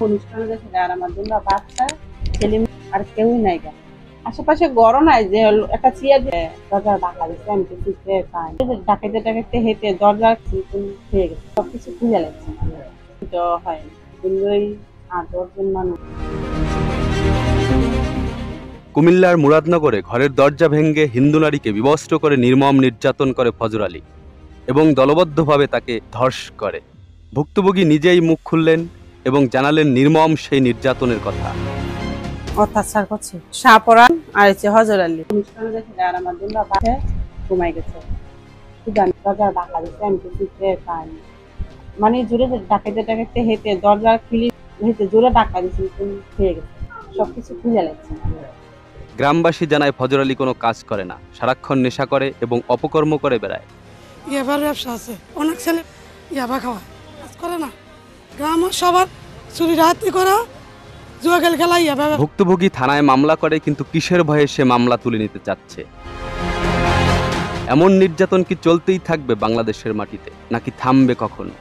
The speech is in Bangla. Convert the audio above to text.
অনুষ্ঠানে গেছে আর আমার জন্য বাচ্চা ছেলে আর কেউই নাই গা। আশেপাশে ঘরও নাই যে একটা চেয়ার দিয়ে দরজা ঢাকা দিচ্ছে, আমি তো বুঝতে পাই ডাকাইতে ডাকাইতে হেঁটে দরজা খেয়ে গেছে, সবকিছু খুঁজে লাগছে। তো হয় কিন্তু ওই ৮-১০ জন মানুষ। কুমিল্লার মুরাদনগরে ঘরের দরজা ভেঙে হিন্দু নারীকে বিবস্ত্র করে নির্মম নির্যাতন করে ফজর আলী এবং দলবদ্ধভাবে তাকে ধর্ষণ করে। ভুক্তভোগী নিজেই মুখ খুললেন এবং জানালেন নির্মম সেই নির্যাতনের কথা। অত্যাচার করছে শাহপরান আর হচ্ছে হজর আলী। অনুষ্ঠানে গেছে আর আমার জন্য বাসে ঘুমাই গেছে, দরজা ঢাকা দিচ্ছে, আমি তো বুঝতে পাইনি। মানে জোরে ডাকাইতে ডাকাইতে হেঁটে দরজা খুলে হেঁটে জোরে ডাকা দিচ্ছে, খেয়ে গেছে, সবকিছু খুঁজে লাগছে। গ্রামবাসী জানায় ফজর আলী কোনো কাজ করে না, সারাক্ষণ নেশা করে এবং অপকর্ম করে বেড়ায়। ইয়াবার ব্যবসা আছে, অনেক ছেলে ইয়াবা খাওয়া কাজ করে না, গ্রাম সবার চুরি রাত্রি করা জুয়া খেলা ইয়াবা। ভুক্তভোগী থানায় মামলা করে, কিন্তু কিসের ভয়ে সে মামলা তুলে নিতে চাচ্ছে? এমন নির্যাতন কি চলতেই থাকবে বাংলাদেশের মাটিতে, নাকি থামবে কখনো?